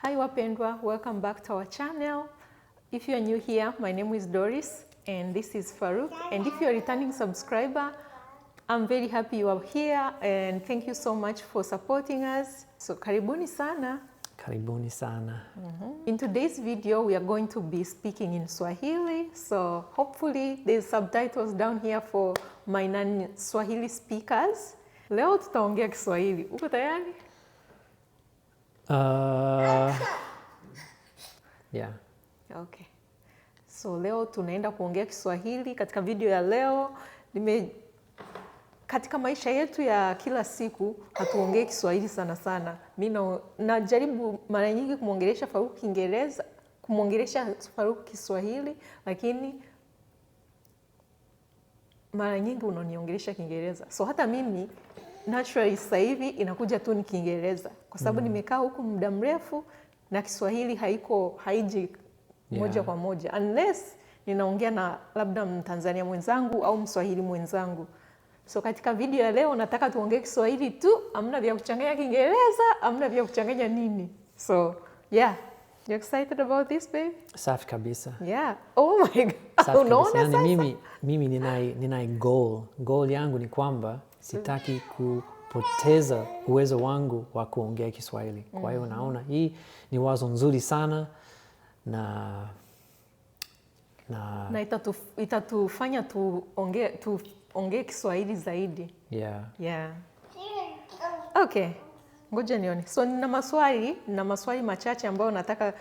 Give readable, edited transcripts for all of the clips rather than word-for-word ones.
Hi wapendwa, welcome back to our channel. If you are new here, my name is Doris and this is Farouk. And if you are a returning subscriber, I'm very happy you are here and thank you so much for supporting us. So karibuni sana. Karibuni sana. In today's video, we are going to be speaking in Swahili. So hopefully there's subtitles down here for my non-Swahili speakers. Leo tutaongea Kiswahili. Uko tayari? Yeah. Okay. So leo tunaenda kuongea Kiswahili. Katika video ya leo, katika maisha yetu ya kila siku hatuongee Kiswahili sana sana. Mimi najaribu mara nyingi kumwongelesha Faruku Kiingereza, kumwongelesha Faruku Kiswahili, lakini mara nyingi unaniongelesha Kiingereza. So hata mimi naturally sasa hivi inakuja tu ni Kiingereza kwa sababu nimekaa huku muda mrefu na Kiswahili haiji moja kwa moja unless ninaongea na labda Mtanzania mwenzangu au Mswahili mwenzangu. So katika video ya leo nataka tuongee Kiswahili tu, hamna vya kuchanganya Kiingereza, hamna vya kuchanganya nini. So, yeah. You excited about this, babe? Safi kabisa. Yeah. Oh my God. Safi kabisa. Yani mimi ninaye goal. Goal yangu ni kwamba sitaki kupoteza uwezo wangu wa kuongea Kiswahili. Kwa hiyo naona hii ni wazo nzuri sana na itatufanya tuongee Kiswahili zaidi. Yeah. Yeah. Okay. Ngoja nione. So nina maswali machache ambayo nataka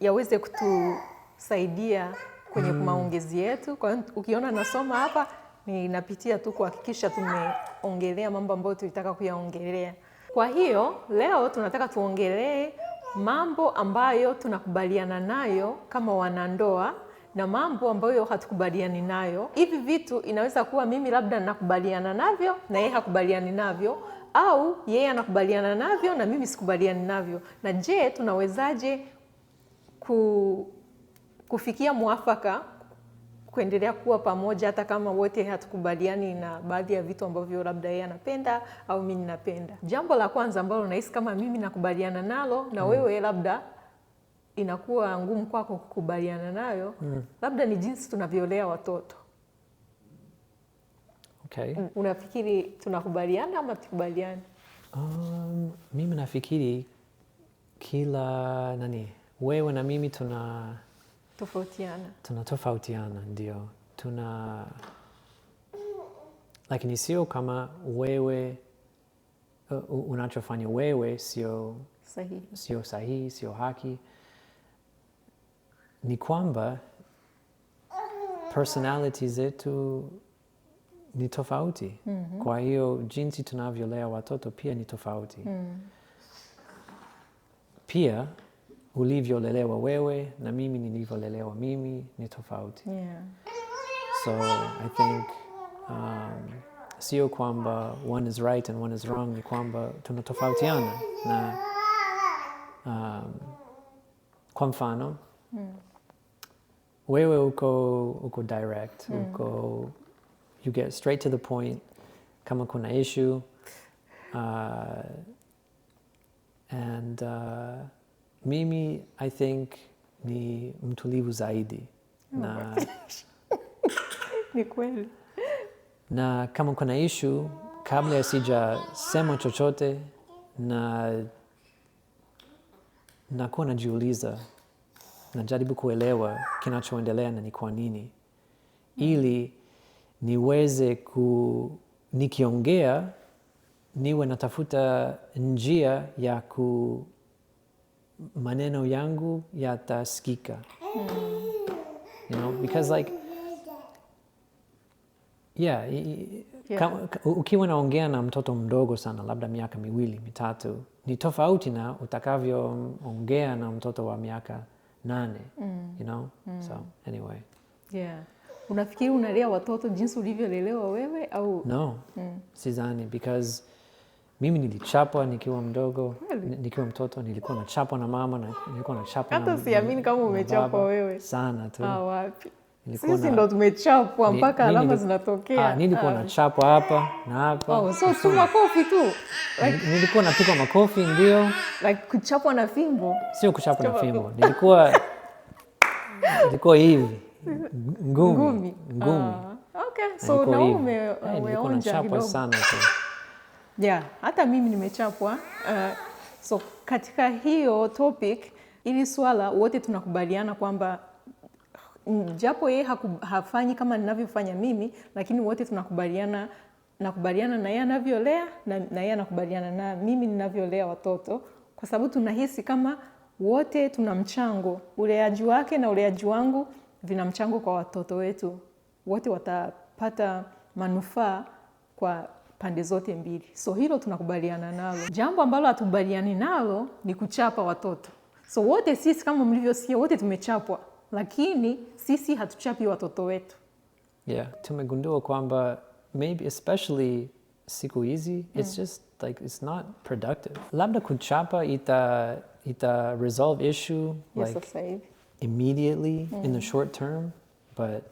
yaweze kutusaidia kwenye maongezi yetu. Kwa hiyo ukiona nasoma hapa, ninapitia tu kuhakikisha tumeongelea mambo ambayo tulitaka kuyaongelea. Kwa hiyo leo tunataka tuongelee mambo ambayo tunakubaliana nayo kama wanandoa na mambo ambayo hatukubaliani nayo. Hivi vitu inaweza kuwa mimi labda nakubaliana navyo na yeye hakubaliani navyo, au yeye anakubaliana navyo na mimi sikubaliani navyo. Na je, tunawezaje kufikia mwafaka kuendelea kuwa pamoja hata kama wote hatukubaliani na baadhi ya vitu ambavyo labda yeye anapenda au mimi ninapenda. Jambo la kwanza ambalo nahisi kama mimi nakubaliana nalo na wewe labda inakuwa ngumu kwako kukubaliana nayo, labda ni jinsi tunavyolea watoto. Okay. Unafikiri tunakubaliana ama tukubaliani? Mimi nafikiri wewe na mimi tunatofautiana, ndio. Lakini sio kama wewe unachofanya wewe sio sahihi, sio haki. Ni kwamba personality zetu ni tofauti. Kwa hiyo jinsi tunavyolea watoto pia ni tofauti. Pia ulivyolelewa wewe na mimi nilivyolelewa mimi ni tofauti. Yeah. So I think sio kwamba one is right and one is wrong, ni kwamba tunatofautiana. Na kwa mfano wewe uko direct, you get straight to the point kama kuna issue, and mimi I think ni mtulivu zaidi. Na ni kweli. Na kama kuna issue, kabla ya sijasema chochote nakuwa najiuliza, najaribu kuelewa kinachoendelea na ni kwa nini, ili niweze nikiongea niwe natafuta njia ya maneno yangu yatasikika. You know, because like ukiwa naongea na mtoto mdogo sana, labda miaka 2, 3, ni tofauti na utakavyoongea na mtoto wa miaka 8, you know? So anyway. Yeah. Unafikiri unalea watoto jinsi ulivyolelewa wewe au? No. Sidhani, because mimi nilichapwa nikiwa mdogo, nikiwa mtoto nilikuwa nachapwa na mama na nilikuwa nachapwa na hata siamini kama umechapwa wewe. Sana tu. Wapi? Sisi ndo tumechapwa mpaka alama zinatokea. Nilikuwa nachapwa hapa na hapa. Oh, so tu makofi tu. Nilikuwa napigwa makofi ndio. Like kuchapwa na fimbo. Sio kuchapwa na fimbo. Nilikuwa hivi. Ngumi. Okay, so na umeonja kidogo sana tu. Yeah, hata mimi nimechapwa. So katika hiyo topic, ili swala wote tunakubaliana kwamba japo yeye hafanyi kama ninavyofanya mimi, lakini wote nakubaliana na yeye anavyolea na yeye anakubaliana na mimi ninavyolea watoto, kwa sababu tunahisi kama wote tuna mchango. Uleaji wake na uleaji wangu vina mchango kwa watoto wetu. Wote watapata manufaa kwa pande zote mbili. So hilo tunakubaliana nalo. Jambo ambalo hatukubaliani nalo ni kuchapa watoto. So wote sisi kama mlivyosikia wote tumechapwa, lakini sisi hatuchapi watoto wetu. Yeah, tumegundua kwamba maybe especially siku hizi it's just like it's not productive. Labda kuchapa ita resolve issue like immediately in the short term, but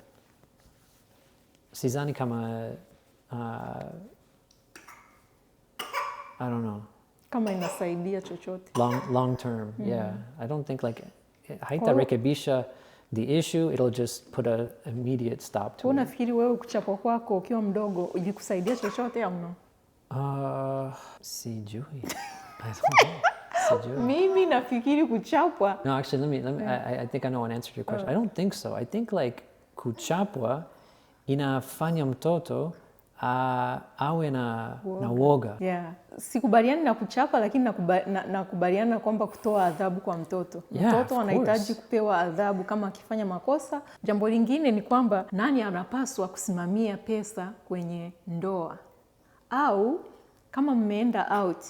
sidhani kama I don't know. Kama inasaidia chochote. Long term, yeah. I don't think like haitarekebisha the issue, it'll just put a immediate stop to it. Unafikiri wewe kuchapwa kwako ukiwa mdogo ilikusaidia chochote au no? Sijui. I don't know. Mimi nafikiri kuchapwa. No, actually let me I think I know an answer to your question. I don't think so. I think like kuchapwa inafanya mtoto awe na woga. Yeah. Sikubaliani na kuchapa, lakini nakubaliana kwamba kutoa adhabu kwa mtoto. Yeah, mtoto anahitaji kupewa adhabu kama akifanya makosa. Jambo lingine ni kwamba nani anapaswa kusimamia pesa kwenye ndoa? Au kama mmeenda out,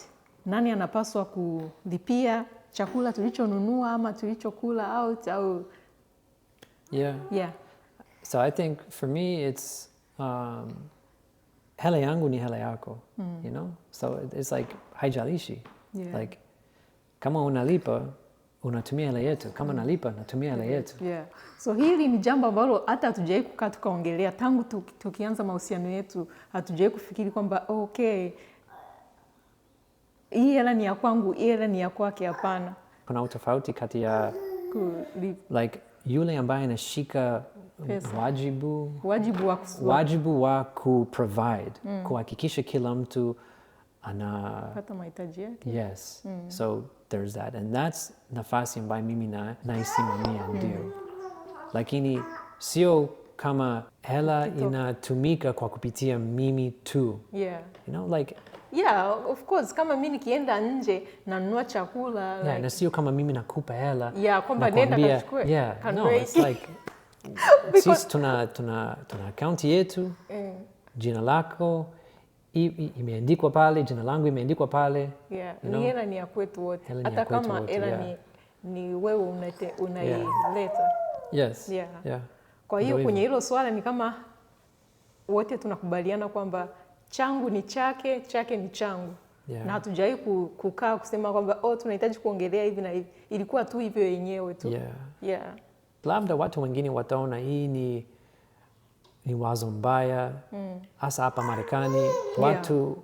nani anapaswa kulipia chakula tulichonunua ama tulichokula out au Yeah. So I think for me it's hela yangu ni hela yako, you know? So it's like haijalishi. Yeah. Like kama unalipa unatumia hela yetu, kama nalipa natumia hela yetu. Yeah. So hili ni jambo ambalo hata hatujawahi kukaa tukaongelea tangu tukianza mahusiano yetu. Hatujawahi kufikiri kwamba okay, hii hela ni ya kwangu, hii hela ni ya kwake. Hapana. Kuna utofauti kati ya like yule ambaye anashika wajibu wa kuprovide, kuhakikisha kila mtu anapata mahitaji yake. Yes. So there's that, and that's nafasi ambayo mimi naisimamia ndio. Lakini sio kama hela inatumika kwa kupitia mimi tu. Yeah. You know, like of course, kama mimi nikienda nje na nunua chakula like, na sio kama mimi nakupa hela. Yeah, kwamba nenda kachukue. Yeah, no, it's like sisi tuna account yetu, jina lako imeandikwa pale, jina langu imeandikwa pale. Yeah, ni hela ni ya kwetu wote. Hata kama hela ni wewe unaileta. Yes. Yeah. Kwa hiyo kwenye hilo swala ni kama wote tunakubaliana kwamba changu ni chake, chake ni changu. Yeah. Na hatujawahi kukaa kusema kwamba tunahitaji kuongelea hivi na hivi. Ilikuwa tu hivyo yenyewe tu. Yeah. Labda watu wengine wataona hii ni wazo mbaya, hasa hapa Marekani. Watu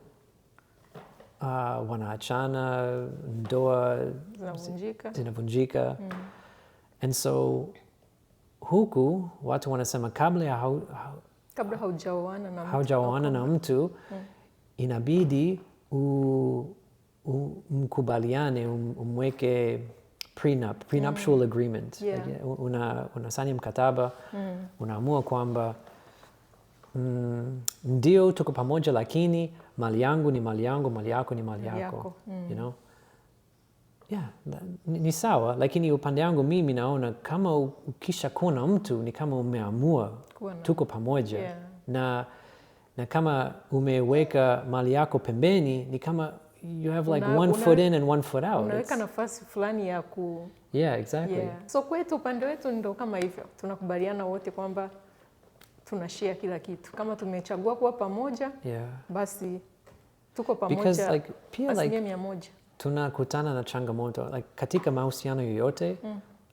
wanaachana, ndoa zinavunjika. And so huku watu wanasema kabla haujaoana na mtu inabidi mkubaliane, umweke prenuptial agreement. Yeah. Like, unasanya mkataba, unaamua kwamba ndio tuko pamoja, lakini mali yangu ni mali yangu, mali yako ni mali yako. You know? Yeah, ni sawa, lakini upande yangu mimi naona kama ukisha kuwa na mtu ni kama umeamua tuko pamoja. Yeah. Na kama umeweka mali yako pembeni ni kama you have like one foot in and one foot out. Unaweka nafasi fulani ya Yeah, exactly. Yeah. So kwetu upande wetu ndo kama hivyo. Tunakubaliana wote kwamba tunashare kila kitu. Kama tumechagua kuwa pamoja, basi tuko pamoja. Because like pia like 100%. Tunakutana na changamoto. Like katika mahusiano yoyote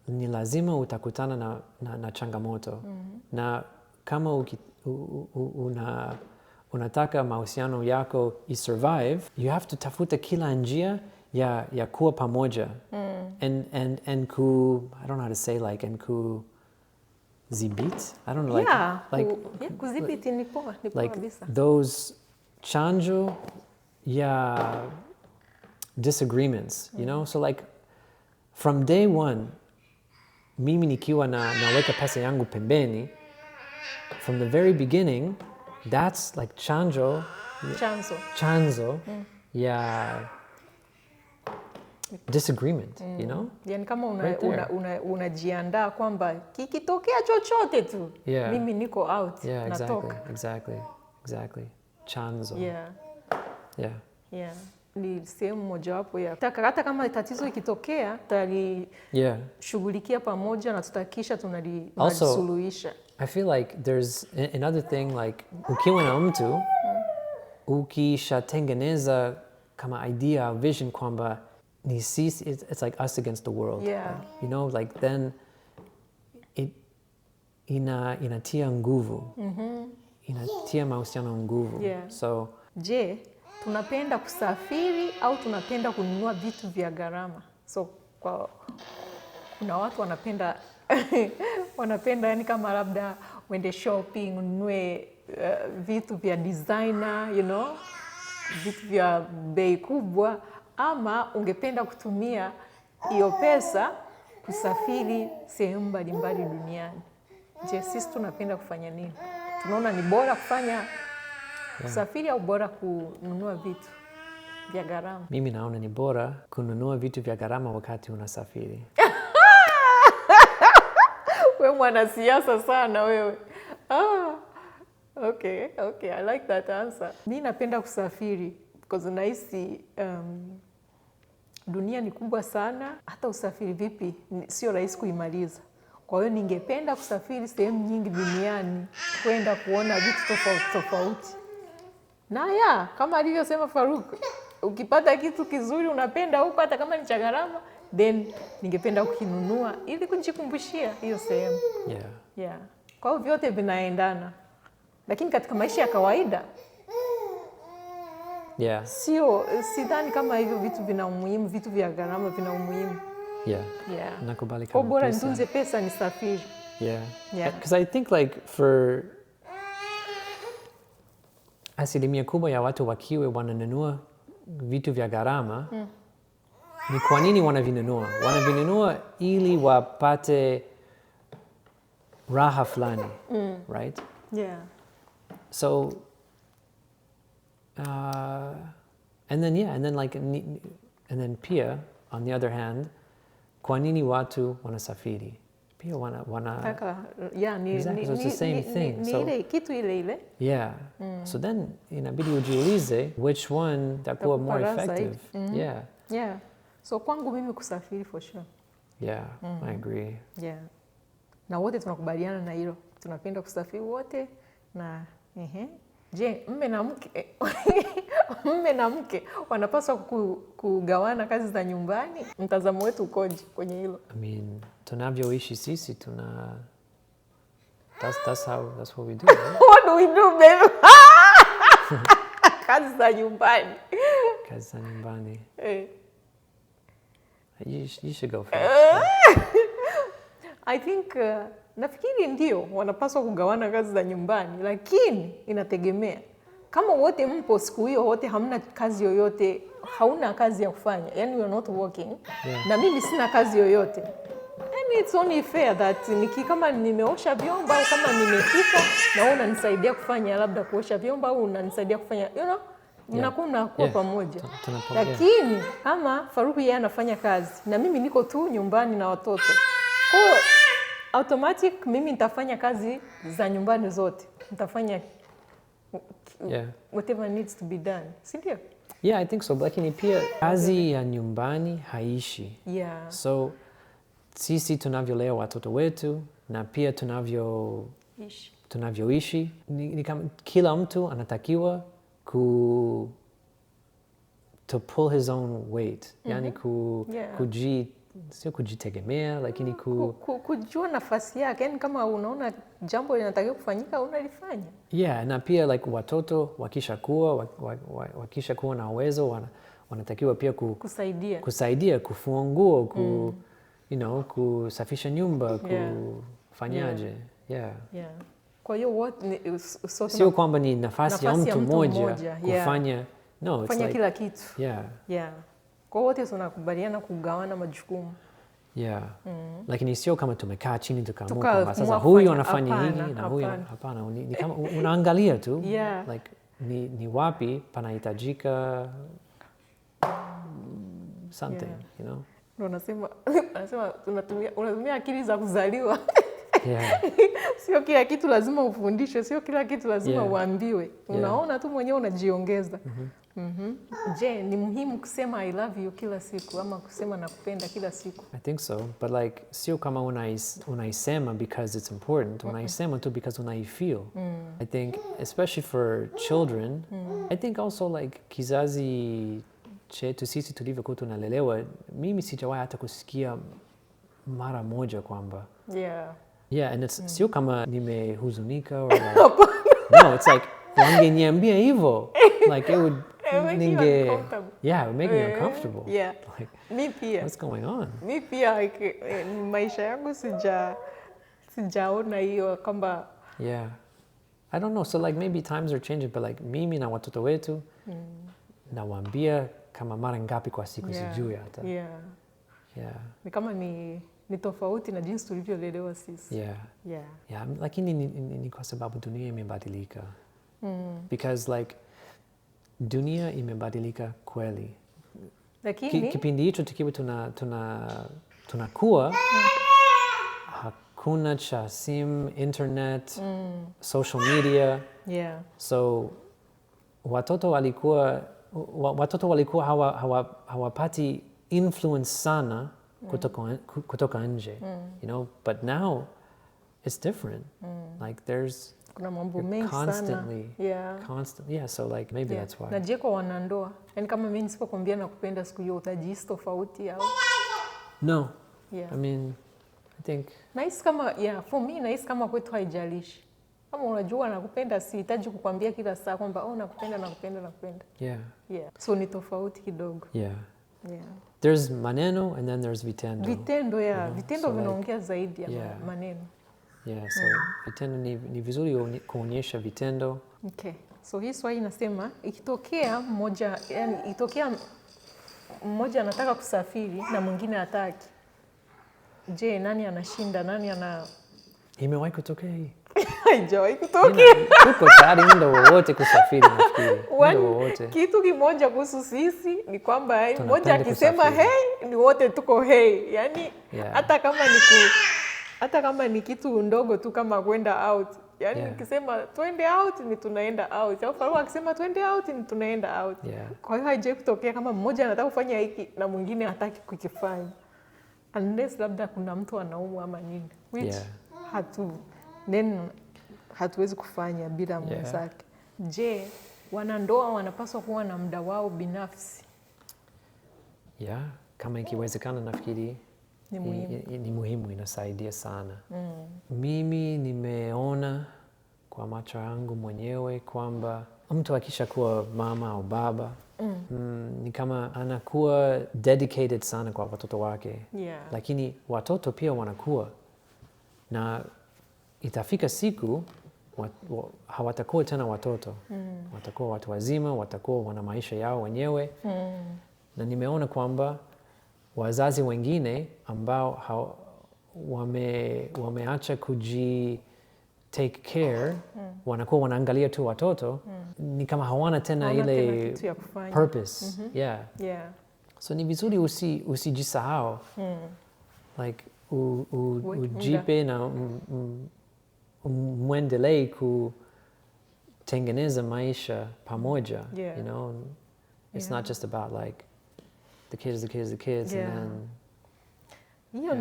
ni lazima utakutana na changamoto. na kama unataka mahusiano yako isurvive, you have to tafuta kila njia ya kuwa pamoja. And I don't know how to say, like, and kuzibit? I don't know, kuzibiti ni poa kabisa. Those chanjo ya disagreements, you know? So like, from day one, mimi nikiwa naweka pesa yangu pembeni, from the very beginning, that's like chanzo ya disagreement, you know? Yani kama unajiandaa kwamba kikitokea chochote tu, mimi niko out, natoka. Exactly. Chanzo. Ni sehemu mojawapo ya hata kama tatizo ikitokea, tutalishughulikia pamoja na tutakisha tunalisuluhisha. I feel like there's another thing, like ukiwa na mtu ukishatengeneza kama idea, vision kwamba ni sisi, it's like us against the world. You know, like then inatia nguvu. Inatia mahusiano nguvu. So, je, tunapenda kusafiri au tunapenda kununua vitu vya gharama? So kuna watu wanapenda yani kama labda uende shopping, ununue vitu vya designer, you know, vitu vya bei kubwa, ama ungependa kutumia hiyo pesa kusafiri sehemu mbalimbali duniani. Je, sisi tunapenda kufanya nini? Tunaona ni bora kufanya kusafiri au bora kununua vitu vya gharama? Mimi naona ni bora kununua vitu vya gharama wakati unasafiri. Wewe mwanasiasa sana wewe. Okay, I like that answer. Mimi napenda kusafiri because nahisi dunia ni kubwa sana, hata usafiri vipi sio rahisi kuimaliza. Kwa hiyo ningependa kusafiri sehemu nyingi duniani, kwenda kuona vitu tofauti. Na kama alivyosema Faruk, ukipata kitu kizuri unapenda huko, hata kama ni cha gharama, then ningependa kukinunua ili kujikumbushia hiyo sehemu. Kwa hiyo vyote vinaendana. Lakini katika maisha ya kawaida, sidhani kama hivyo vitu vina umuhimu, vitu vya gharama vina umuhimu. Nakubali kama bora nitunze pesa nisafiri. Because I think like for asilimia kubwa ya watu wakiwe wananunua vitu vya gharama, ni kwa nini wanavinunua? Wanavinunua ili wapate raha fulani, right? So and then pia on the other hand, kwa nini watu wanasafiri? Pia it's the same thing. So kitu ile. So then inabidi ujiulize which one takuwa more effective. So kwangu mimi kusafiri for sure. I agree. Na wote tunakubaliana na hilo. Tunapenda kusafiri wote na je, mme na mke wanapaswa kugawana kazi za nyumbani? Mtazamo wetu ukoje kwenye hilo? I mean, tunavyoishi sisi that's what we do. Right? What do we do, baby? Kazi za nyumbani. You should go first. I think nafikiri ndio wanapaswa kugawana kazi za nyumbani, lakini inategemea. Kama wote mpo siku hiyo, wote hamna kazi yoyote, hauna kazi ya kufanya, yani you are not working, na mimi sina kazi yoyote, and it's only fair that kama nimeosha vyombo au kama nimepika na wewe unanisaidia kufanya labda kuosha vyombo au unanisaidia kufanya, you know, mnakuwa pamoja. Lakini kama Faruku yeye anafanya kazi na mimi niko tu nyumbani na watoto, kwa automatic mimi nitafanya kazi za nyumbani zote, nitafanya whatever needs to be done, si ndio? I think so. Lakini pia kazi ya nyumbani haishi. So sisi tunavyolea watoto wetu na pia tunavyoishi ni kama kila mtu anatakiwa to pull his own weight, yani sio kujitegemea, lakini kujua nafasi yake, yani kama unaona jambo linatakiwa kufanyika unalifanya. Yeah, na pia like watoto wakishakuwa na uwezo wanatakiwa pia kusaidia kufua nguo, you know, kusafisha nyumba, kufanyaje. Yeah. Kwa hiyo sio kwamba ni nafasi ya mtu mmoja kufanya kufanya kila kitu. Yeah. Kwa wote tunakubaliana kugawana majukumu. Yeah. Lakini sio kama tumekaa chini tukaamua kwamba sasa huyu anafanya hili na huyu hapana. Ni kama unaangalia tu. Like ni wapi panahitajika something, you know. Unasema unatumia akili za kuzaliwa. Sio kila kitu lazima ufundishwe, sio kila kitu lazima uambiwe. Unaona tu mwenyewe unajiongeza. Je, ni muhimu kusema I love you kila siku ama kusema nakupenda kila siku? I think so, but like sio kama unaisema because it's important, unaisema tu because unaifeel. I think especially for children, I think also like kizazi chetu sisi tulivyokuwa tunalelewa, mimi sijawahi hata kusikia mara moja kwamba and it's sio kama nimehuzunika or like, no, it's like wangeniambia hivyo, like it would make me uncomfortable. Like, mi pia. What's going on? Mi pia like, maisha yangu sijaona hiyo kwamba I don't know, so like maybe times are changing, but like mimi na watoto wetu nawaambia kama mara ngapi kwa siku sijui hata. Ni kama ni tofauti na jinsi tulivyolelewa sisi. Lakini ni kwa sababu dunia imebadilika. Because like dunia imebadilika kweli. Lakini kipindi hicho tukiwa tunakuwa hakuna cha simu, internet, social media. So watoto walikuwa hawapati influence sana kutoka nje, you know, but now it's different. Like there's kuna mambo mengi constantly sana. So like maybe that's why. Na je, kwa wanandoa, yani kama mimi nisipokuambia nakupenda siku hiyo utajihisi tofauti au? No. I mean, I think nahisi kama for me nahisi kama kwetu haijalishi. Kama unajua nakupenda, sihitaji kukwambia kila saa kwamba nakupenda. So ni tofauti kidogo. There's maneno and then there's vitendo. Vitendo, vitendo so vinaongea zaidi ya maneno. So vitendo ni vizuri kuonyesha vitendo. Okay. So hii swali inasema ikitokea mmoja anataka kusafiri na mwingine hataki. Je, nani anashinda? Imewahi kutokea hii? Haijawahi kutokea. Tuko tayari muda wowote kusafiri nafikiri. Muda wowote. Kitu kimoja kuhusu sisi ni kwamba mmoja akisema hey, ni wote tuko hey. Yaani hata kama ni kitu ndogo tu kama kwenda out. Yaani nikisema twende out ni tunaenda out. Au Farua akisema twende out ni tunaenda out. Kwa hiyo haijawahi kutokea kama mmoja anataka kufanya hiki na mwingine hataki kukifanya. Unless labda kuna mtu anaumwa ama nini. Which hatuwezi kufanya bila mwenzake. Je, wanandoa wanapaswa kuwa na muda wao binafsi? Kama ikiwezekana nafikiri ni muhimu, inasaidia sana. Mimi nimeona kwa macho yangu mwenyewe kwamba mtu akishakuwa mama au baba ni kama anakuwa dedicated sana kwa watoto wake. Lakini watoto pia wanakuwa na itafika siku hawatakuwa tena watoto. Watakuwa watu wazima, watakuwa wana maisha yao wenyewe. Na nimeona kwamba wazazi wengine ambao wameacha take care, wanakuwa wanaangalia tu watoto, ni kama hawana tena ile purpose. So ni vizuri usijisahau. Like ujipe na muendelee kutengeneza maisha pamoja. You know, it's not just about like the kids and then hiyo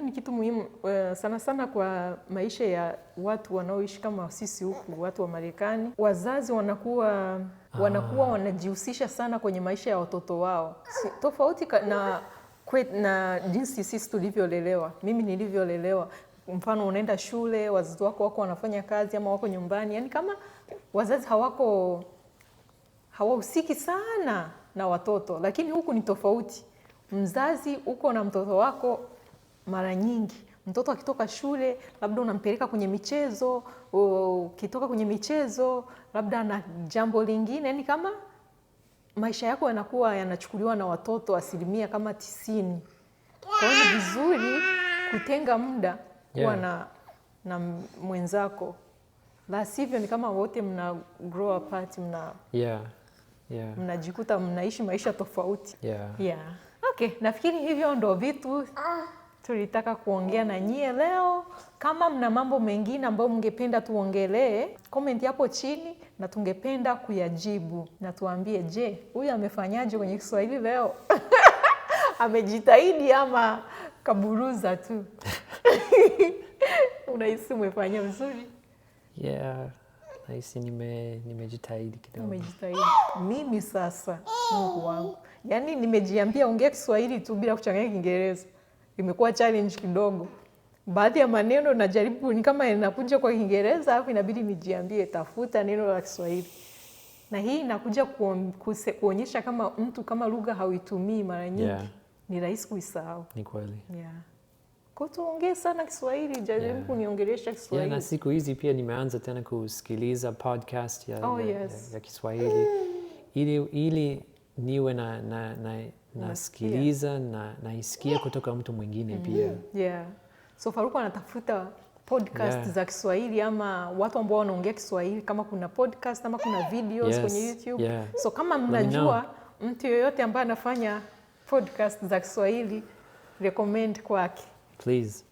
ni kitu muhimu sana sana kwa maisha ya watu wanaoishi kama sisi huku, watu wa Marekani. Wazazi wanakuwa wanajihusisha sana kwenye maisha ya watoto wao. Tofauti na na jinsi sisi tulivyolelewa, mimi nilivyolelewa. Mfano unaenda shule, wazazi wako wako wanafanya kazi ama wako nyumbani, yani kama wazazi hawahusiki sana na watoto. Lakini huku ni tofauti. Mzazi uko na mtoto wako mara nyingi. Mtoto akitoka shule, labda unampeleka kwenye michezo, ukitoka kwenye michezo, labda na jambo lingine, yani kama maisha yako yanakuwa yanachukuliwa na watoto 90%. Kwa hiyo ni vizuri kutenga muda kuwa na mwenzako. La sivyo ni kama wote mna grow apart, mnajikuta mnaishi maisha tofauti. Okay, nafikiri hivyo ndo vitu tulitaka kuongea na nyie leo. Kama mna mambo mengine ambayo mngependa tuongelee, comment hapo chini na tungependa kuyajibu. Na tuambie, je, huyu amefanyaje kwenye Kiswahili leo? Amejitahidi ama kaburuza tu? Unahisi umefanya vizuri? Nahisi nimejitahidi kidogo. Umejitahidi. Mimi sasa, Mungu wangu, yani nimejiambia ongea Kiswahili tu bila kuchanganya Kiingereza. Imekuwa challenge kidogo. Baadhi ya maneno najaribu ni kama inakuja kwa Kiingereza, alafu inabidi nijiambie tafuta neno la Kiswahili. Na hii inakuja kuonyesha kama mtu kama lugha hauitumii mara nyingi, ni rahisi kuisahau. Ni kweli. Kwa tuongee sana Kiswahili, jaribu kuniongelesha Kiswahili. Na siku hizi pia nimeanza tena kusikiliza podcast ya Kiswahili. Ili niwe nasikiliza na naisikia kutoka mtu mwingine pia. So Faruku anatafuta podcast za Kiswahili ama watu ambao wanaongea Kiswahili, kama kuna podcast ama kuna videos kwenye YouTube. So kama mnajua mtu yoyote ambaye anafanya podcast za Kiswahili, recommend kwake. Please.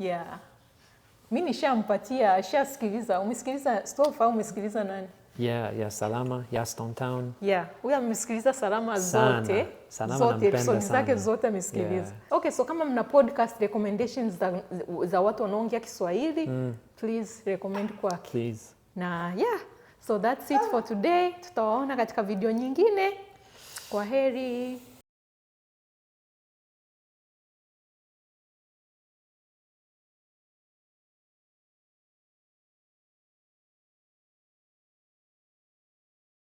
Mimi nishampatia, ashasikiliza. Umesikiliza Stofa au umesikiliza nani? Salama, Stone Town. Huyu amesikiliza Salama zote. Zote episode zake zote amesikiliza. Okay, so kama mna podcast recommendations za watu wanaoongea Kiswahili, please recommend kwake. Please. Na so that's it for today. Tutawaona katika video nyingine. Kwaheri.